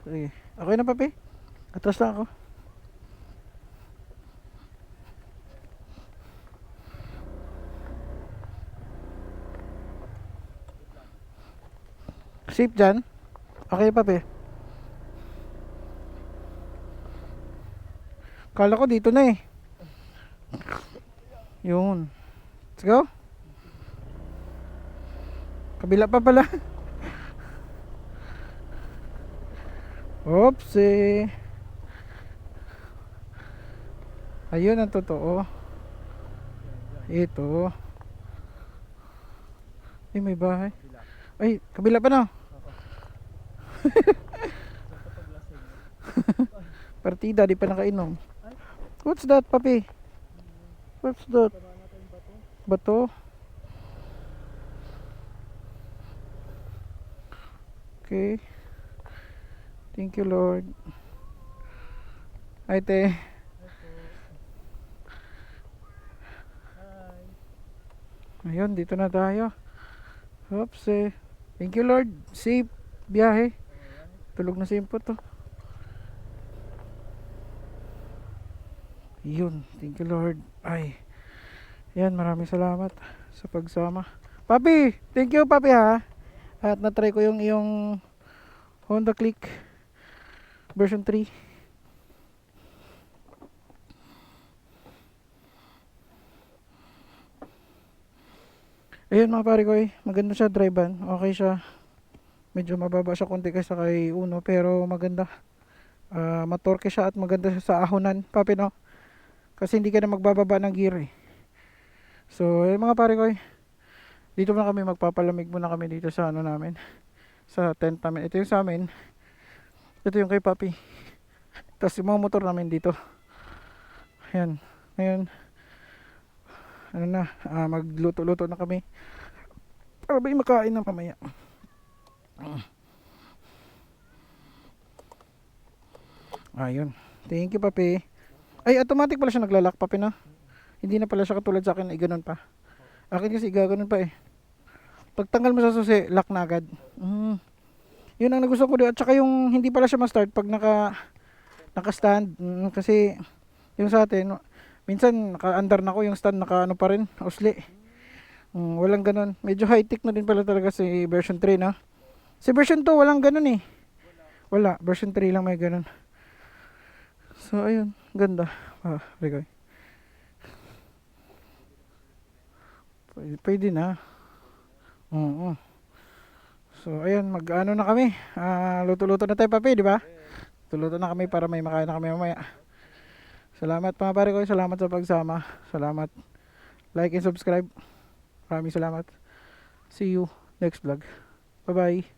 Sige. Okay na, papi. Atras lang ako. Safe dyan. Okay, papi. Kala ko dito na eh. Yun. Let's go. Kabila pa pala. Oopsie. Ayun ang totoo. Ito. Ay, may bahay. Ay, kabila pa na. Partida, di pa nakainom. What's that, papi? What's that? Bato? Okay. Thank you, Lord. Ay, te. Ayun, dito na tayo. Oops, eh. Thank you, Lord. Safe biyahe. Tulog na si Impot, to. Yun, thank you, Lord. Ay. Yan, maraming salamat sa pagsama. Papi, thank you, papi, ha. At na-try ko yung iyong Honda Click version 3. Ayun mga pare ko, maganda siya drivean. Okay siya. Medyo mababa siya konti kaysa kay Uno, pero maganda. Matorke siya at maganda siya sa ahonan, papi, no? Kasi hindi ka na magbababa ng gear eh. So ayun mga pare ko, dito na kami, magpapalamig muna kami dito sa ano namin, sa tent namin. Ito yung sa amin, ito yung kay papi, tapos yung mga motor namin dito. Ayan, ngayon ano na, magluto-luto na kami para ba makain na mamaya. Ayun, thank you, papi. Ay, automatic pala siya naglalak, papi, no? Hindi na pala siya katulad sa akin, ay ganun pa. Akin kasi gaganon pa eh. Pagtanggal mo sa susi, lock na agad. Yun ang nagustuhan ko doon. At saka yung hindi pala siya ma-start pag naka-stand. Kasi yung sa atin, minsan naka-under na ko yung stand, naka ano pa rin, usli. Walang ganon. Medyo high-tech na din pala talaga si version 3, no? Si version 2 walang ganon eh. Wala, version 3 lang may ganon. So ayun, ganda. Regoy. Pwede na. Oo. So ayun, mag-ano na kami. Luto-luto na tayo, papi, di ba? Luto na kami para may makain na kami mamaya. Salamat mga pare ko, salamat sa pagsama. Salamat. Like and subscribe. Maraming salamat. See you next vlog. Bye bye.